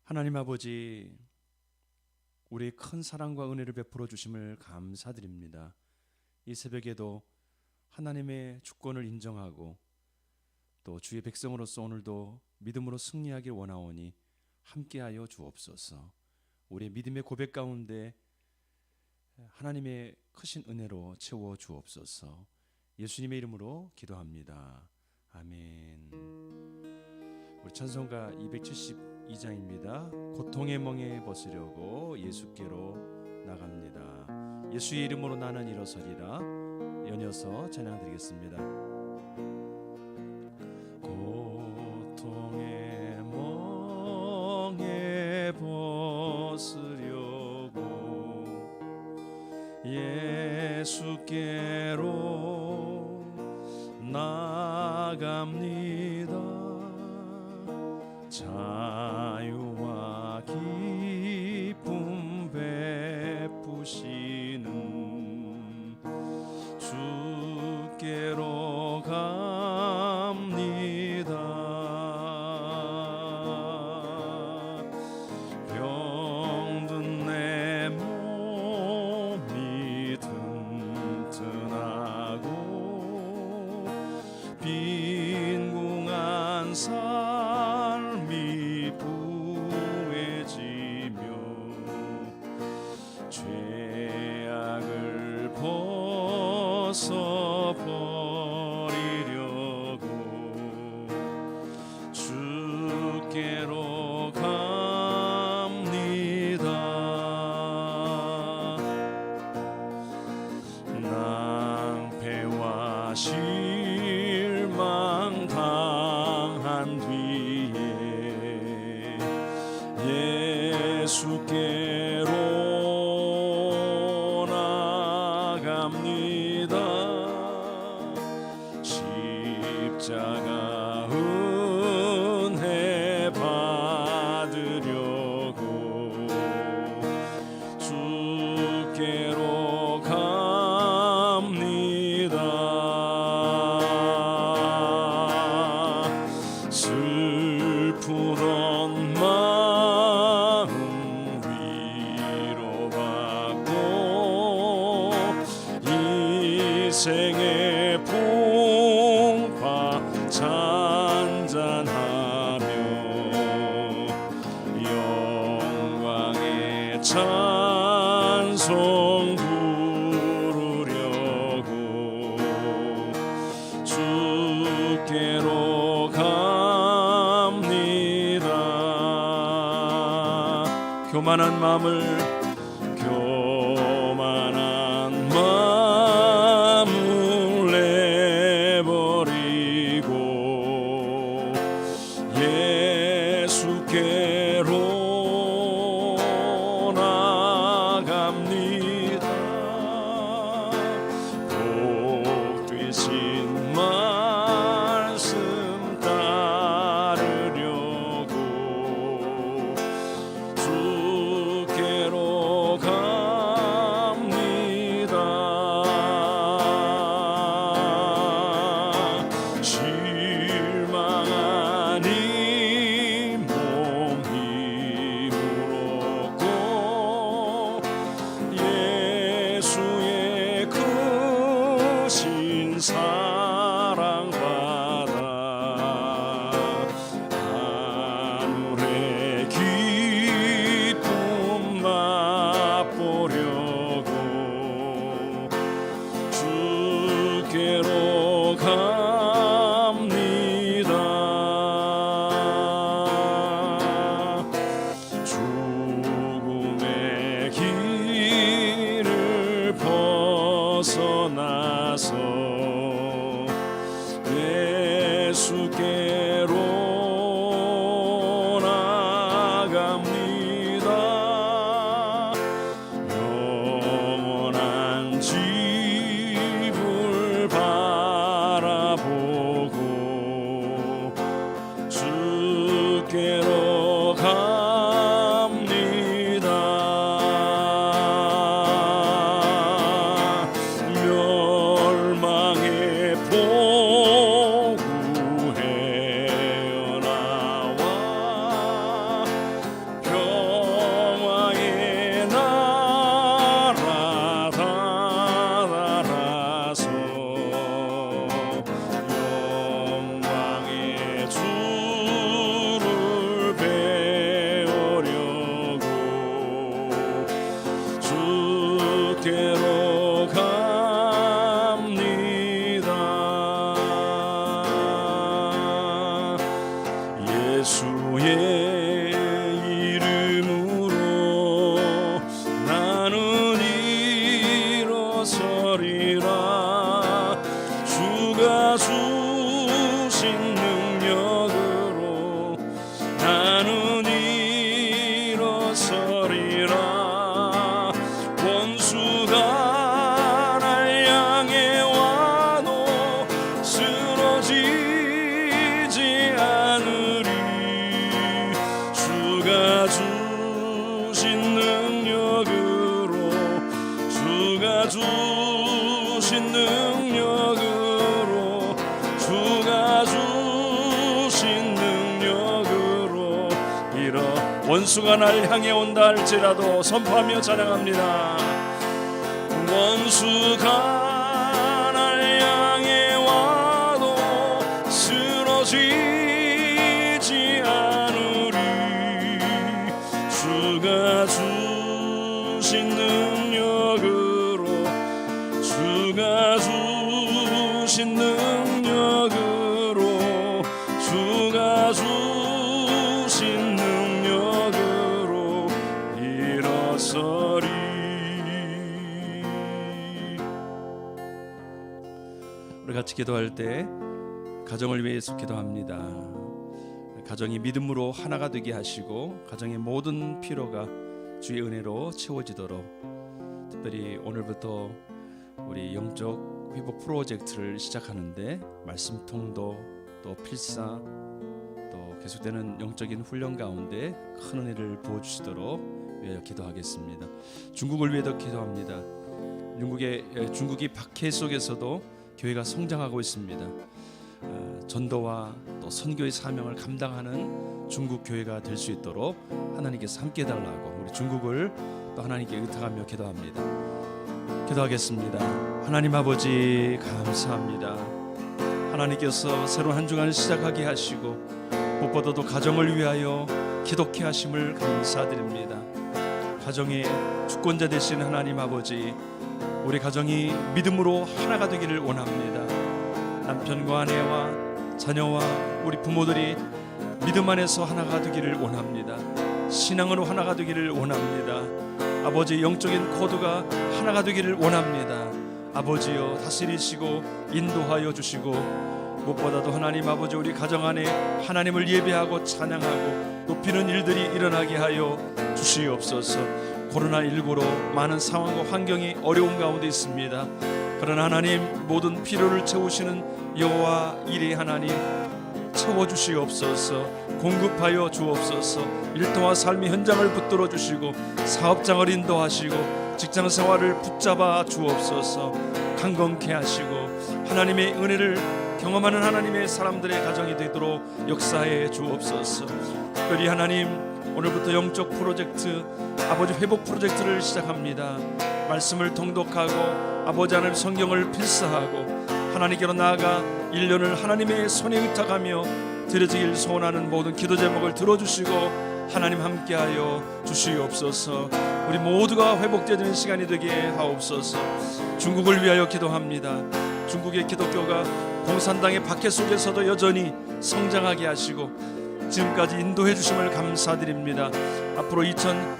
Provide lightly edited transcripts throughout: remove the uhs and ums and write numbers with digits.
하나님 아버지, 우리의 큰 사랑과 은혜를 베풀어 주심을 감사드립니다. 이 새벽에도 하나님의 주권을 인정하고 또 주의 백성으로서 오늘도 믿음으로 승리하길 원하오니 함께하여 주옵소서. 우리의 믿음의 고백 가운데 하나님의 크신 은혜로 채워 주옵소서. 예수님의 이름으로 기도합니다. 아멘. 우리 찬송가 272장입니다. 고통의 멍에 벗으려고 예수께로 나갑니다. 예수의 이름으로 나는 일어서리라. 연이어서 찬양드리겠습니다. 고통의 멍에 벗으려고 예수께로 나갑니다. 자유와 기쁨 베푸시는 주께로 갑니다. 병든 내 몸이 튼튼하고 빈궁한 삶이 부해지며 죄악을 벗어버리려고 주께로 갑니다. 낭패와 실망 당한 뒤에 예수께로 나갑니다. 십자가 은혜 받으려고 주께로 갑니다. 슬프던 마음 위로받고 인생의 풍파 잔잔하며 영광의 찬송 부르려고 주께로 갑니다. 교만한 마음을 내버리고 예수께로 나갑니다. 복 되신 말씀 따르려고 주께로 주신 능력으로 주가 주신 능력으로 이러 원수가 날 향해 온다 할지라도 선포하며 찬양합니다. 원수가 날 향해 와도 쓰러지지 않으리. 주가 주신 능력으로 주가 주신 능력으로 주가 주신 능력으로 일어서리. 우리 같이 기도할 때 가정을 위해서 기도합니다. 가정이 믿음으로 하나가 되게 하시고 가정의 모든 필요가 주의 은혜로 채워지도록, 특별히 오늘부터 우리 영적 회복 프로젝트를 시작하는데 말씀 통도 또 필사 또 계속되는 영적인 훈련 가운데 큰 은혜를 부어주시도록 위하여 기도하겠습니다. 중국을 위해서 기도합니다. 중국이 박해 속에서도 교회가 성장하고 있습니다. 전도와 또 선교의 사명을 감당하는 중국 교회가 될 수 있도록 하나님께서 함께 해달라고 우리 중국을 또 하나님께 의탁하며 기도합니다. 기도하겠습니다. 하나님 아버지 감사합니다. 하나님께서 새로운 한 주간을 시작하게 하시고 무엇보다도 가정을 위하여 기독케 하심을 감사드립니다. 가정의 주권자 되신 하나님 아버지, 우리 가정이 믿음으로 하나가 되기를 원합니다. 남편과 아내와 자녀와 우리 부모들이 믿음 안에서 하나가 되기를 원합니다. 신앙으로 하나가 되기를 원합니다. 아버지 영적인 코드가 하나가 되기를 원합니다. 아버지여 다스리시고 인도하여 주시고 무엇보다도 하나님 아버지 우리 가정 안에 하나님을 예배하고 찬양하고 높이는 일들이 일어나게 하여 주시옵소서. 코로나19로 많은 상황과 환경이 어려운 가운데 있습니다. 그러나 하나님 모든 필요를 채우시는 여호와 이레 하나님 채워주시옵소서. 공급하여 주옵소서. 일터와 삶의 현장을 붙들어 주시고 사업장을 인도하시고 직장 생활을 붙잡아 주옵소서. 강건케 하시고 하나님의 은혜를 경험하는 하나님의 사람들의 가정이 되도록 역사해 주옵소서. 특별히 하나님 오늘부터 영적 프로젝트 아버지 회복 프로젝트를 시작합니다. 말씀을 통독하고 아버지 하나님 성경을 필사하고 하나님께로 나아가 1년을 하나님의 손에 의탁하며 드려지길 소원하는 모든 기도 제목을 들어주시고 하나님 함께하여 주시옵소서. 우리 모두가 회복되는 시간이 되게 하옵소서. 중국을 위하여 기도합니다. 중국의 기독교가 공산당의 박해 속에서도 여전히 성장하게 하시고 지금까지 인도해 주심을 감사드립니다. 앞으로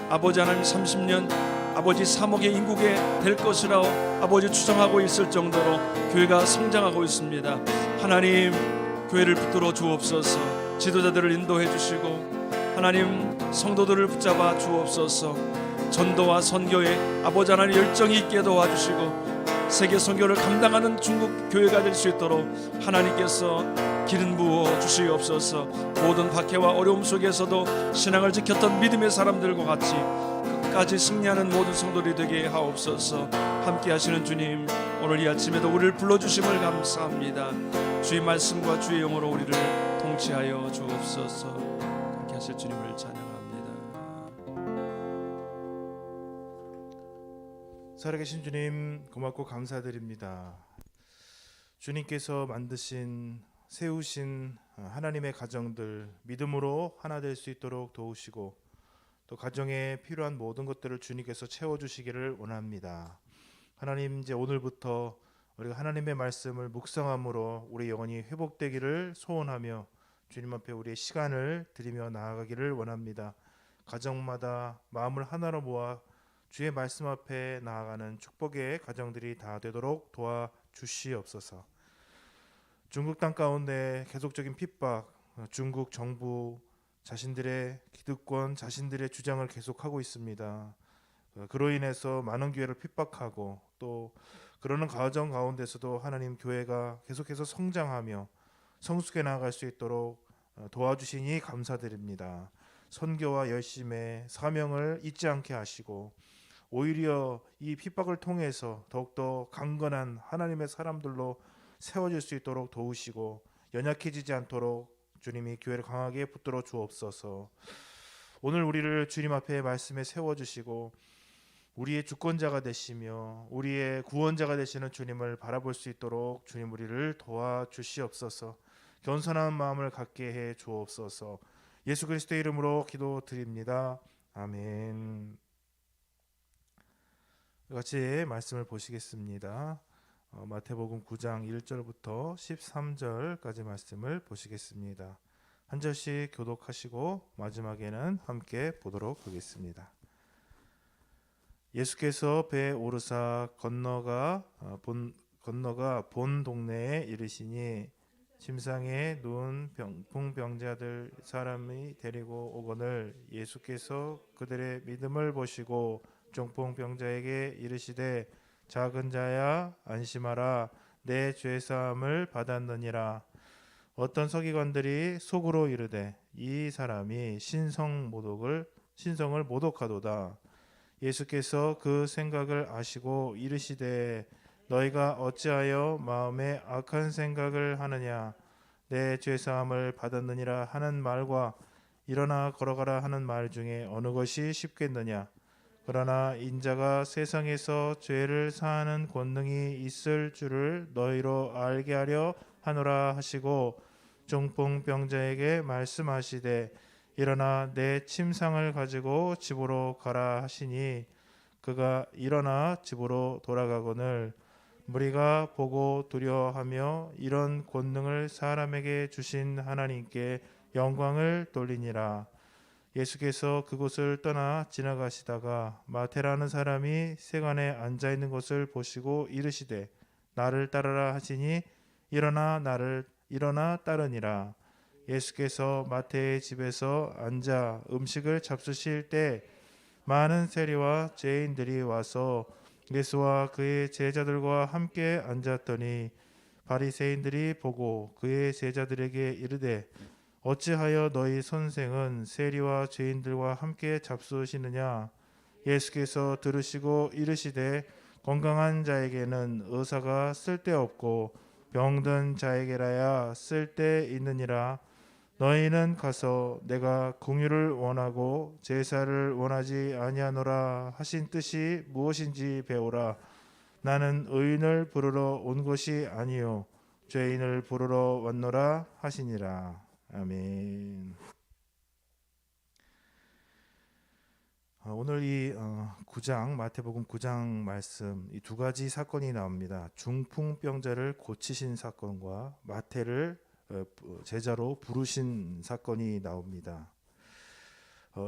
아버지 하나님 30년 아버지 3억의 인구가 될 것이라고 아버지 추정하고 있을 정도로 교회가 성장하고 있습니다. 하나님 교회를 붙들어 주옵소서. 지도자들을 인도해 주시고 하나님 성도들을 붙잡아 주옵소서. 전도와 선교에 아버지 하나님 열정이 있게 도와주시고 세계 선교를 감당하는 중국 교회가 될 수 있도록 하나님께서 기름 부어 주시옵소서. 모든 박해와 어려움 속에서도 신앙을 지켰던 믿음의 사람들과 같이 끝까지 승리하는 모든 성도들이 되게 하옵소서. 함께 하시는 주님, 오늘 이 아침에도 우리를 불러주심을 감사합니다. 주의 말씀과 주의 영으로 우리를 통치하여 주옵소서. 함께 하실 주님을 찬양합니다. 살아계신 주님 고맙고 감사드립니다. 주님께서 만드신 세우신 하나님의 가정들 믿음으로 하나 될 수 있도록 도우시고 또 가정에 필요한 모든 것들을 주님께서 채워주시기를 원합니다. 하나님, 이제 오늘부터 우리가 하나님의 말씀을 묵상함으로 우리 영혼이 회복되기를 소원하며 주님 앞에 우리의 시간을 드리며 나아가기를 원합니다. 가정마다 마음을 하나로 모아 주의 말씀 앞에 나아가는 축복의 가정들이 다 되도록 도와주시옵소서. 중국 땅 가운데 계속적인 핍박, 중국 정부 자신들의 기득권, 자신들의 주장을 계속하고 있습니다. 그로 인해서 많은 교회를 핍박하고 또 그러는 가정 가운데서도 하나님 교회가 계속해서 성장하며 성숙해 나아갈 수 있도록 도와주시니 감사드립니다. 선교와 열심의 사명을 잊지 않게 하시고 오히려 이 핍박을 통해서 더욱더 강건한 하나님의 사람들로 세워질 수 있도록 도우시고 연약해지지 않도록 주님이 교회를 강하게 붙들어 주옵소서. 오늘 우리를 주님 앞에 말씀에 세워주시고 우리의 주권자가 되시며 우리의 구원자가 되시는 주님을 바라볼 수 있도록 주님 우리를 도와주시옵소서. 겸손한 마음을 갖게 해 주옵소서. 예수 그리스도의 이름으로 기도드립니다. 아멘. 같이 말씀을 보시겠습니다. 마태복음 9장 1절부터 13절까지 말씀을 보시겠습니다. 한 절씩 교독하시고 마지막에는 함께 보도록 하겠습니다. 예수께서 배에 오르사 건너가 본 동네에 이르시니 침상에 누운 병풍병자들 사람이 데리고 오거늘 예수께서 그들의 믿음을 보시고 중풍병자에게 이르시되 작은 자야 안심하라 내 죄사함을 받았느니라. 어떤 서기관들이 속으로 이르되 이 사람이 신성을 모독하도다. 예수께서 그 생각을 아시고 이르시되 너희가 어찌하여 마음에 악한 생각을 하느냐. 내 죄사함을 받았느니라 하는 말과 일어나 걸어가라 하는 말 중에 어느 것이 쉽겠느냐. 그러나 인자가 세상에서 죄를 사하는 권능이 있을 줄을 너희로 알게 하려 하노라 하시고 중풍병자에게 말씀하시되 일어나 내 침상을 가지고 집으로 가라 하시니 그가 일어나 집으로 돌아가거늘 무리가 보고 두려워하며 이런 권능을 사람에게 주신 하나님께 영광을 돌리니라. 예수께서 그곳을 떠나 지나가시다가 마태라는 사람이 세간에 앉아 있는 것을 보시고 이르시되 나를 따르라 하시니 일어나 따르니라. 예수께서 마태의 집에서 앉아 음식을 잡수실 때 많은 세리와 죄인들이 와서 예수와 그의 제자들과 함께 앉았더니 바리새인들이 보고 그의 제자들에게 이르되 어찌하여 너희 선생은 세리와 죄인들과 함께 잡수시느냐. 예수께서 들으시고 이르시되 건강한 자에게는 의사가 쓸데없고 병든 자에게라야 쓸데있느니라. 너희는 가서 내가 긍휼을 원하고 제사를 원하지 아니하노라 하신 뜻이 무엇인지 배우라. 나는 의인을 부르러 온 것이 아니요 죄인을 부르러 왔노라 하시니라. 아멘. 오늘 이 9장 마태복음 9장 말씀 이 두 가지 사건이 나옵니다. 중풍병자를 고치신 사건과 마태를 제자로 부르신 사건이 나옵니다.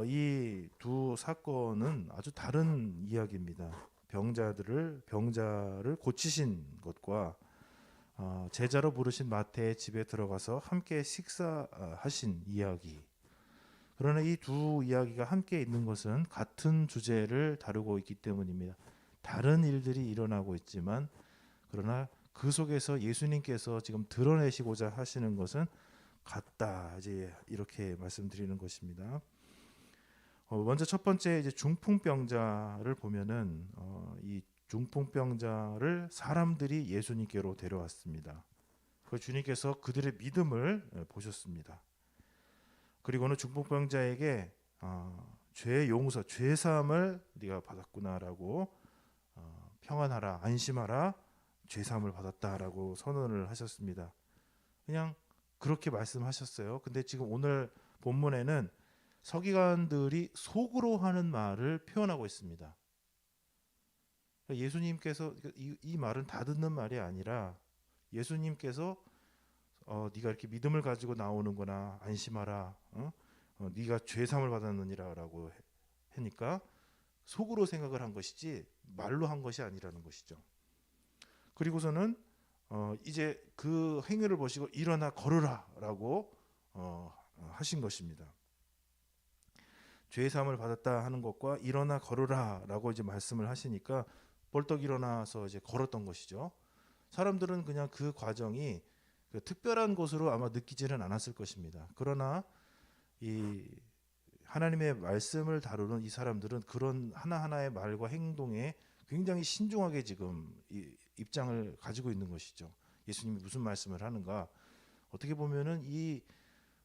이 두 사건은 아주 다른 이야기입니다. 병자를 고치신 것과 제자로 부르신 마태의 집에 들어가서 함께 식사하신 이야기. 그러나 이 두 이야기가 함께 있는 것은 같은 주제를 다루고 있기 때문입니다. 다른 일들이 일어나고 있지만 그러나 그 속에서 예수님께서 지금 드러내시고자 하시는 것은 같다. 이제 이렇게 말씀드리는 것입니다. 먼저 첫 번째 이제 중풍병자를 보면은 이 중풍병자를 사람들이 예수님께로 데려왔습니다. 그 주님께서 그들의 믿음을 보셨습니다. 그리고는 중풍병자에게 죄 용서, 죄 사함을 네가 받았구나라고 평안하라, 안심하라, 죄 사함을 받았다라고 선언을 하셨습니다. 그냥 그렇게 말씀하셨어요. 근데 지금 오늘 본문에는 서기관들이 속으로 하는 말을 표현하고 있습니다. 예수님께서 이 말은 다 듣는 말이 아니라 예수님께서 네가 이렇게 믿음을 가지고 나오는구나, 안심하라, 네가 죄사함을 받았느니라라고 하니까 속으로 생각을 한 것이지 말로 한 것이 아니라는 것이죠. 그리고서는 이제 그 행위를 보시고 일어나 걸으라라고 하신 것입니다. 죄사함을 받았다 하는 것과 일어나 걸으라라고 이제 말씀을 하시니까 벌떡 일어나서 이제 걸었던 것이죠. 사람들은 그냥 그 과정이 특별한 것으로 아마 느끼지는 않았을 것입니다. 그러나 이 하나님의 말씀을 다루는 이 사람들은 그런 하나하나의 말과 행동에 굉장히 신중하게 지금 이 입장을 가지고 있는 것이죠. 예수님이 무슨 말씀을 하는가? 어떻게 보면은 이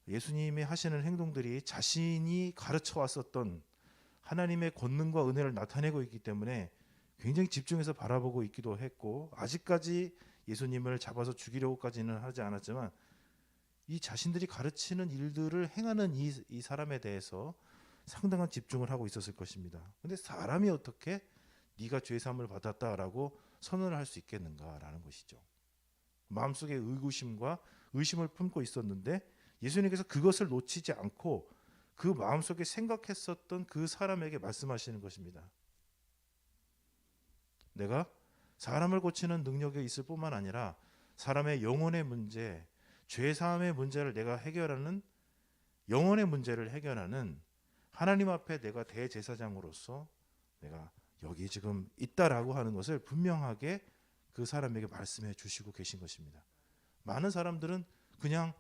예수님이 하시는 행동들이 자신이 가르쳐 왔었던 하나님의 권능과 은혜를 나타내고 있기 때문에 굉장히 집중해서 바라보고 있기도 했고, 아직까지 예수님을 잡아서 죽이려고까지는 하지 않았지만 이 자신들이 가르치는 일들을 행하는 이 사람에 대해서 상당한 집중을 하고 있었을 것입니다. 근데 사람이 어떻게 네가 죄 사함을 받았다라고 선언을 할 수 있겠는가라는 것이죠. 마음속에 의구심과 의심을 품고 있었는데 예수님께서 그것을 놓치지 않고 그 마음속에 생각했었던 그 사람에게 말씀하시는 것입니다. 내가 사람을 고치는 능력이 있을 뿐만 아니라 사람의 영혼의 문제, 죄 사함의 문제를 내가 해결하는, 영혼의 문제를 해결하는 하나님 앞에 내가 대제사장으로서 내가 여기 지금 있다라고 하는 것을 분명하게 그 사람에게 말씀해 주시고 계신 것입니다. 많은 사람들은 그냥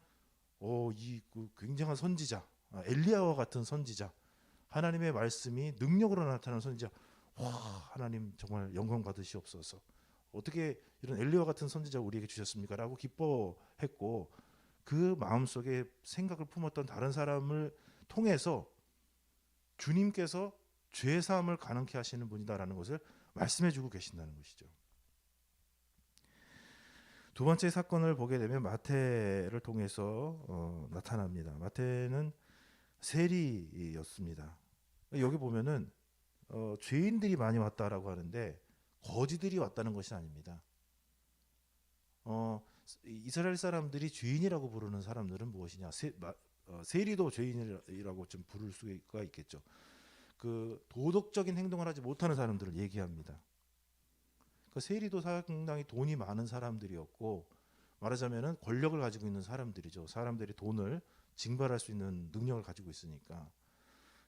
이 굉장한 선지자, 엘리야와 같은 선지자, 하나님의 말씀이 능력으로 나타나는 선지자, 와, 하나님 정말 영광 받으시옵소서. 어떻게 이런 엘리야와 같은 선지자 우리에게 주셨습니까? 라고 기뻐했고, 그 마음속에 생각을 품었던 다른 사람을 통해서 주님께서 죄 사함을 가능케 하시는 분이다라는 것을 말씀해 주고 계신다는 것이죠. 두 번째 사건을 보게 되면 마태를 통해서 나타납니다. 마태는 세리였습니다. 여기 보면은 죄인들이 많이 왔다라고 하는데 거지들이 왔다는 것이 아닙니다. 이스라엘 사람들이 죄인이라고 부르는 사람들은 무엇이냐? 세리도 죄인이라고 좀 부를 수가 있겠죠. 그 도덕적인 행동을 하지 못하는 사람들을 얘기합니다. 그 세리도 상당히 돈이 많은 사람들이었고, 말하자면은 권력을 가지고 있는 사람들이죠. 사람들이 돈을 징발할 수 있는 능력을 가지고 있으니까.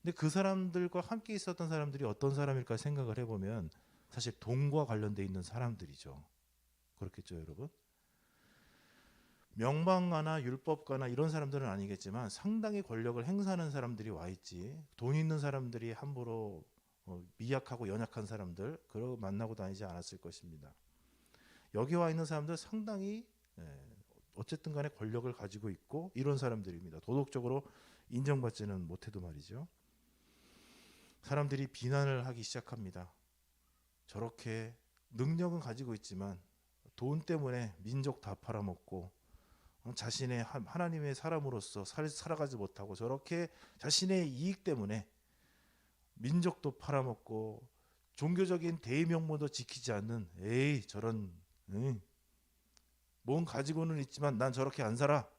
근데 그 사람들과 함께 있었던 사람들이 어떤 사람일까 생각을 해보면 사실 돈과 관련돼 있는 사람들이죠. 그렇겠죠, 여러분? 명방가나 율법가나 이런 사람들은 아니겠지만 상당히 권력을 행사하는 사람들이 와 있지, 돈 있는 사람들이 함부로 미약하고 연약한 사람들 그러 만나고 다니지 않았을 것입니다. 여기 와 있는 사람들 상당히 어쨌든 간에 권력을 가지고 있고 이런 사람들입니다. 도덕적으로 인정받지는 못해도 말이죠. 사람들이 비난을 하기 시작합니다. 저렇게 능력은 가지고 있지만 돈 때문에 민족 다 팔아먹고 자신의 하나님의 사람으로서 살아가지 못하고 저렇게 자신의 이익 때문에 민족도 팔아먹고 종교적인 대의명분도 지키지 않는 저런 뭔 가지고는 있지만 난 저렇게 안 살아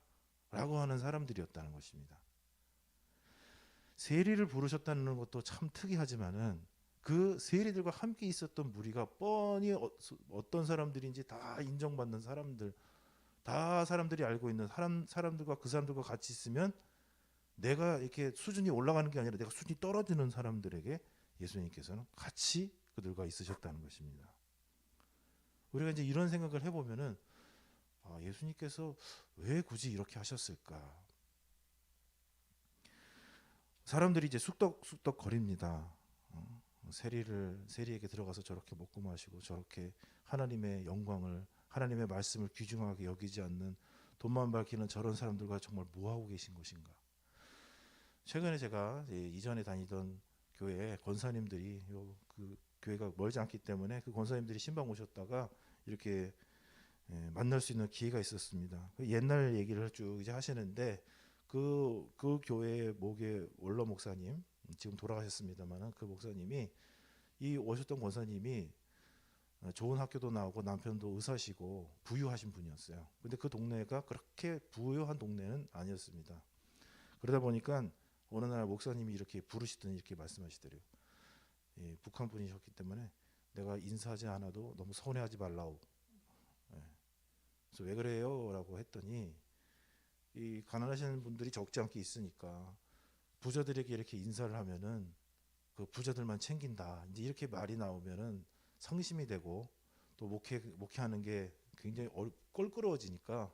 라고 하는 사람들이었다는 것입니다. 세리를 부르셨다는 것도 참 특이하지만은 그 세리들과 함께 있었던 무리가 뻔히 어떤 사람들인지 다 인정받는 사람들, 다 사람들이 알고 있는 사람들과 그 사람들과 같이 있으면 내가 이렇게 수준이 올라가는 게 아니라 내가 수준이 떨어지는 사람들에게 예수님께서는 같이 그들과 있으셨다는 것입니다. 우리가 이제 이런 생각을 해보면은 예수님께서 왜 굳이 이렇게 하셨을까? 사람들이 이제 쑥덕쑥덕 거립니다. 세리에게 들어가서 저렇게 먹고 마시고 저렇게 하나님의 영광을, 하나님의 말씀을 귀중하게 여기지 않는 돈만 밝히는 저런 사람들과 정말 뭐 하고 계신 것인가? 최근에 제가 이전에 다니던 교회 권사님들이 그 교회가 멀지 않기 때문에 그 권사님들이 신방 오셨다가 이렇게 만날 수 있는 기회가 있었습니다. 옛날 얘기를 쭉 이제 하시는데 그 교회의 목의 원로 목사님, 지금 돌아가셨습니다만 그 목사님이, 이 오셨던 권사님이 좋은 학교도 나오고 남편도 의사시고 부유하신 분이었어요. 근데 그 동네가 그렇게 부유한 동네는 아니었습니다. 그러다 보니까 어느 날 목사님이 이렇게 부르시더니 이렇게 말씀하시더래요. 북한 분이셨기 때문에 내가 인사하지 않아도 너무 서운해하지 말라고. 그래서 왜 그래요? 라고 했더니 이 가난하신 분들이 적지 않게 있으니까 부자들에게 이렇게 인사를 하면은 그 부자들만 챙긴다. 이제 이렇게 말이 나오면은 상심이 되고 또 목회하는 게 굉장히 껄끄러워지니까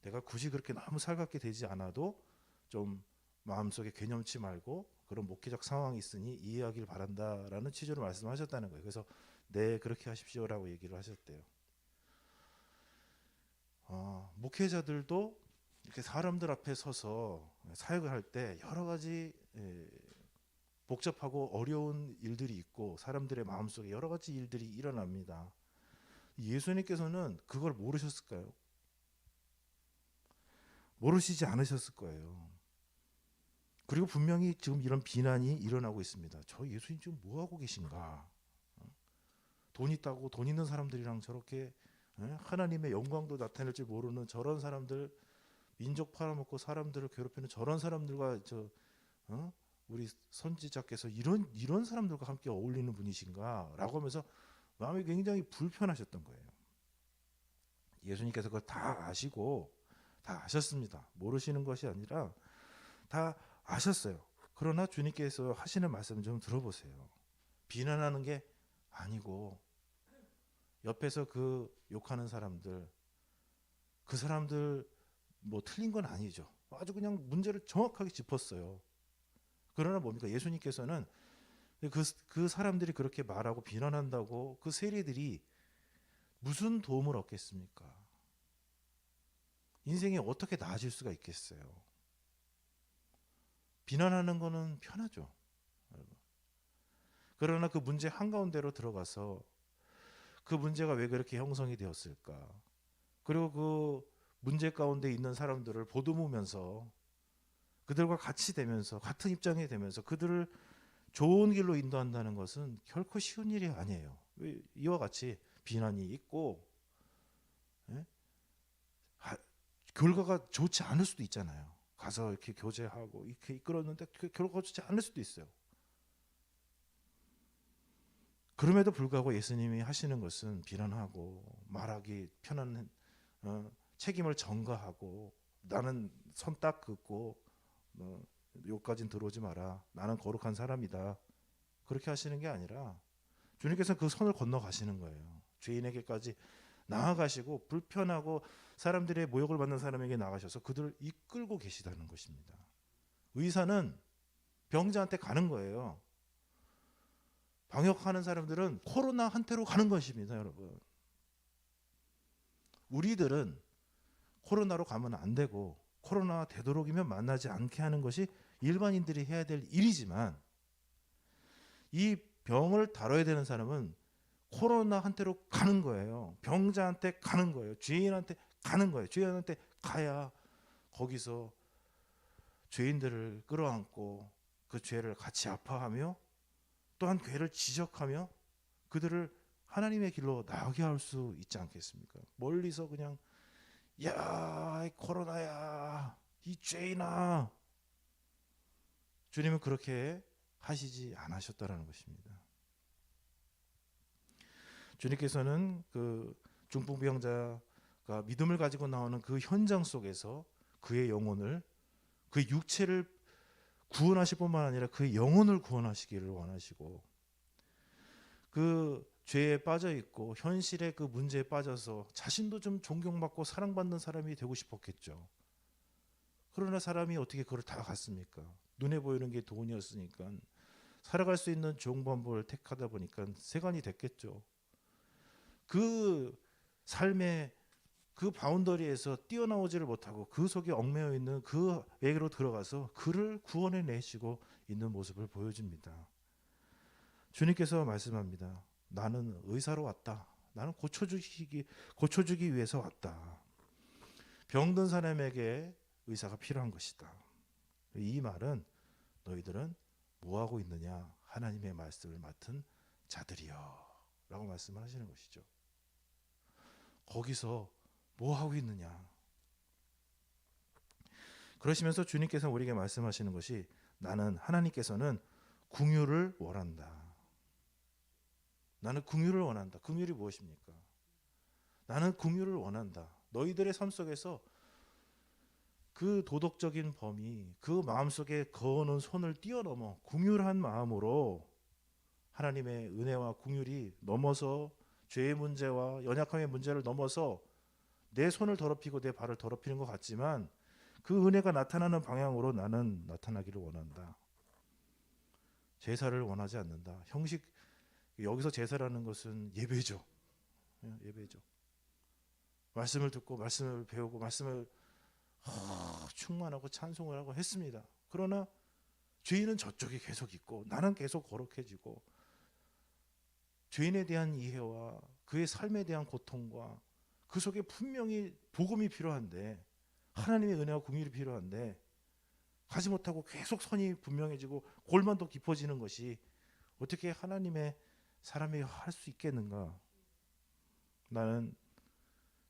내가 굳이 그렇게 너무 살갑게 되지 않아도 좀 마음속에 괴념치 말고 그런 목회적 상황이 있으니 이해하길 바란다라는 취지로 말씀하셨다는 거예요. 그래서 네, 그렇게 하십시오라고 얘기를 하셨대요. 목회자들도 이렇게 사람들 앞에 서서 사역을 할 때 여러 가지 복잡하고 어려운 일들이 있고 사람들의 마음속에 여러 가지 일들이 일어납니다. 예수님께서는 그걸 모르셨을까요? 모르시지 않으셨을 거예요. 그리고 분명히 지금 이런 비난이 일어나고 있습니다. 저 예수님 지금 뭐 하고 계신가? 돈 있다고 돈 있는 사람들이랑 저렇게 하나님의 영광도 나타낼 줄 모르는 저런 사람들, 민족 팔아먹고 사람들을 괴롭히는 저런 사람들과 우리 선지자께서 이런 사람들과 함께 어울리는 분이신가라고 하면서 마음이 굉장히 불편하셨던 거예요. 예수님께서 그걸 다 아시고 다 아셨습니다. 모르시는 것이 아니라 다 아셨어요. 그러나 주님께서 하시는 말씀 좀 들어보세요. 비난하는 게 아니고 옆에서 그 욕하는 사람들, 그 사람들 뭐 틀린 건 아니죠. 아주 그냥 문제를 정확하게 짚었어요. 그러나 뭡니까? 예수님께서는 그 사람들이 그렇게 말하고 비난한다고 그 세리들이 무슨 도움을 얻겠습니까? 인생이 어떻게 나아질 수가 있겠어요? 비난하는 거는 편하죠. 그러나 그 문제 한가운데로 들어가서 그 문제가 왜 그렇게 형성이 되었을까? 그리고 그 문제 가운데 있는 사람들을 보듬으면서 그들과 같이 되면서 같은 입장이 되면서 그들을 좋은 길로 인도한다는 것은 결코 쉬운 일이 아니에요. 이와 같이 비난이 있고 결과가 좋지 않을 수도 있잖아요. 가서 이렇게 교제하고 이렇게 이끌었는데 결과가 좋지 않을 수도 있어요. 그럼에도 불구하고 예수님이 하시는 것은 비난하고 말하기 편한 책임을 전가하고 나는 선 딱 긋고 여기까지는 들어오지 마라. 나는 거룩한 사람이다. 그렇게 하시는 게 아니라 주님께서 그 선을 건너가시는 거예요. 죄인에게까지 나아가시고 불편하고 사람들의 모욕을 받는 사람에게 나가셔서 그들을 이끌고 계시다는 것입니다. 의사는 병자한테 가는 거예요. 방역하는 사람들은 코로나한테로 가는 것입니다, 여러분. 우리들은 코로나로 가면 안 되고 코로나 되도록이면 만나지 않게 하는 것이 일반인들이 해야 될 일이지만 이 병을 다뤄야 되는 사람은 코로나한테로 가는 거예요. 병자한테 가는 거예요. 죄인한테 가는 거예요. 죄인한테 가야 거기서 죄인들을 끌어안고 그 죄를 같이 아파하며 또한 죄를 지적하며 그들을 하나님의 길로 나가게 할 수 있지 않겠습니까? 멀리서 그냥 야, 이 코로나야, 이 죄인아. 주님은 그렇게 하시지 않으셨다라는 것입니다. 주님께서는 그 중풍병자가 믿음을 가지고 나오는 그 현장 속에서 그의 영혼을, 그 육체를 구원하실 뿐만 아니라 그의 영혼을 구원하시기를 원하시고 그 죄에 빠져 있고 현실의 그 문제에 빠져서 자신도 좀 존경받고 사랑받는 사람이 되고 싶었겠죠. 그러나 사람이 어떻게 그걸 다 갔습니까? 눈에 보이는 게 돈이었으니까 살아갈 수 있는 좋은 방법을 택하다 보니까 세간이 됐겠죠. 그 삶의 그 바운더리에서 뛰어나오지를 못하고 그 속에 얽매여 있는 그 외계로 들어가서 그를 구원해 내시고 있는 모습을 보여줍니다. 주님께서 말씀합니다. 나는 의사로 왔다. 나는 고쳐주기 위해서 왔다. 병든 사람에게 의사가 필요한 것이다. 이 말은 너희들은 뭐하고 있느냐? 하나님의 말씀을 맡은 자들이여 라고 말씀을 하시는 것이죠. 거기서 뭐하고 있느냐? 그러시면서 주님께서 우리에게 말씀하시는 것이 나는 하나님께서는 긍휼을 원한다. 나는 긍휼을 원한다. 긍휼이 무엇입니까? 나는 긍휼을 원한다. 너희들의 삶 속에서 그 도덕적인 범위, 그 마음속에 거어놓은 손을 뛰어넘어 긍휼한 마음으로 하나님의 은혜와 긍휼이 넘어서 죄의 문제와 연약함의 문제를 넘어서 내 손을 더럽히고 내 발을 더럽히는 것 같지만 그 은혜가 나타나는 방향으로 나는 나타나기를 원한다. 제사를 원하지 않는다. 형식, 여기서 제사라는 것은 예배죠. 예배죠. 말씀을 듣고 말씀을 배우고 말씀을 충만하고 찬송을 하고 했습니다. 그러나 죄인은 저쪽에 계속 있고 나는 계속 거룩해지고, 죄인에 대한 이해와 그의 삶에 대한 고통과 그 속에 분명히 복음이 필요한데, 하나님의 은혜와 긍휼이 필요한데 가지 못하고 계속 선이 분명해지고 골만도 깊어지는 것이 어떻게 하나님의 사람이 할 수 있겠는가? 나는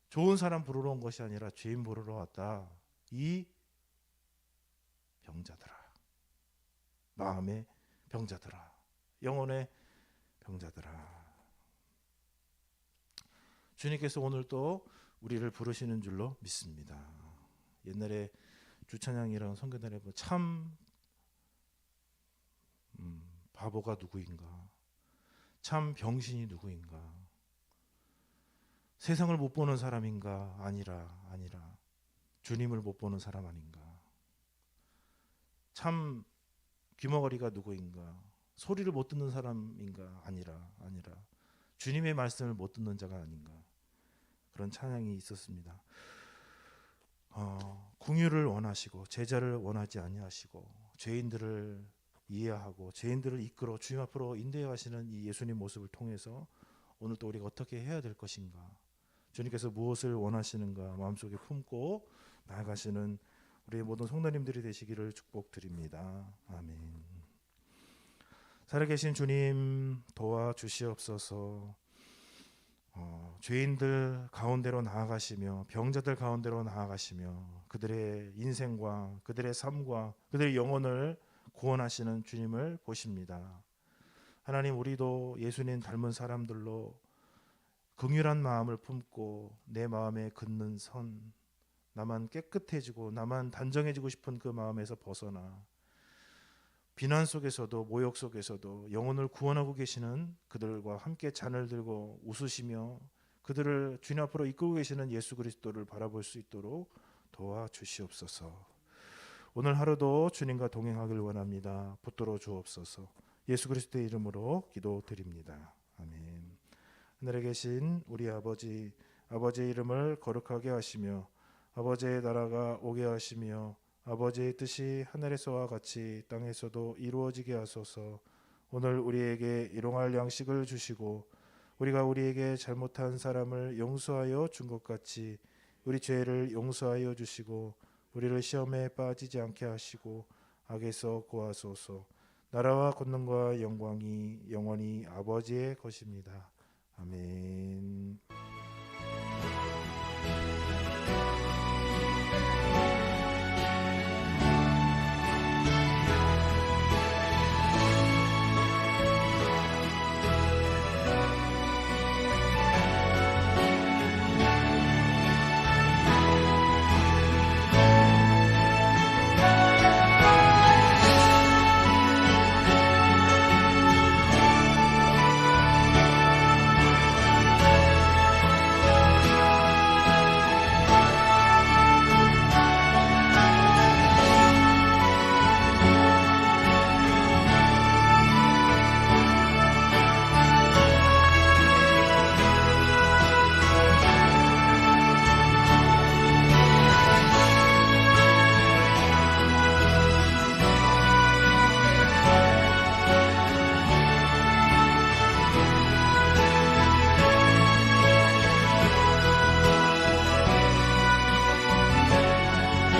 좋은 사람 부르러 온 것이 아니라 죄인 부르러 왔다. 이 병자들아, 마음의 병자들아, 영혼의 병자들아. 주님께서 오늘 또 우리를 부르시는 줄로 믿습니다. 옛날에 주찬양이라는 선교단에 보면 참 바보가 누구인가, 참 병신이 누구인가, 세상을 못 보는 사람인가, 아니라 주님을 못 보는 사람 아닌가, 참 귀머거리가 누구인가, 소리를 못 듣는 사람인가, 아니라 주님의 말씀을 못 듣는 자가 아닌가, 그런 찬양이 있었습니다. 긍휼을 원하시고 제자를 원하지 아니하시고 죄인들을 이해하고 죄인들을 이끌어 주님 앞으로 인도해 가시는 이 예수님 모습을 통해서 오늘 또 우리가 어떻게 해야 될 것인가, 주님께서 무엇을 원하시는가 마음속에 품고 나아가시는 우리 모든 성도님들이 되시기를 축복드립니다. 아멘. 살아계신 주님 도와주시옵소서. 죄인들 가운데로 나아가시며 병자들 가운데로 나아가시며 그들의 인생과 그들의 삶과 그들의 영혼을 구원하시는 주님을 보십니다. 하나님, 우리도 예수님 닮은 사람들로 긍휼한 마음을 품고 내 마음에 긋는 선, 나만 깨끗해지고 나만 단정해지고 싶은 그 마음에서 벗어나 비난 속에서도 모욕 속에서도 영혼을 구원하고 계시는 그들과 함께 잔을 들고 웃으시며 그들을 주님 앞으로 이끌고 계시는 예수 그리스도를 바라볼 수 있도록 도와주시옵소서. 오늘 하루도 주님과 동행하길 원합니다. 붙들어 주옵소서. 예수 그리스도의 이름으로 기도드립니다. 아멘. 하늘에 계신 우리 아버지, 아버지의 이름을 거룩하게 하시며 아버지의 나라가 오게 하시며 아버지의 뜻이 하늘에서와 같이 땅에서도 이루어지게 하소서. 오늘 우리에게 일용할 양식을 주시고 우리가 우리에게 잘못한 사람을 용서하여 준 것 같이 우리 죄를 용서하여 주시고 우리를 시험에 빠지지 않게 하시고 악에서 구하소서. 나라와 권능과 영광이 영원히 아버지의 것입니다. 아멘.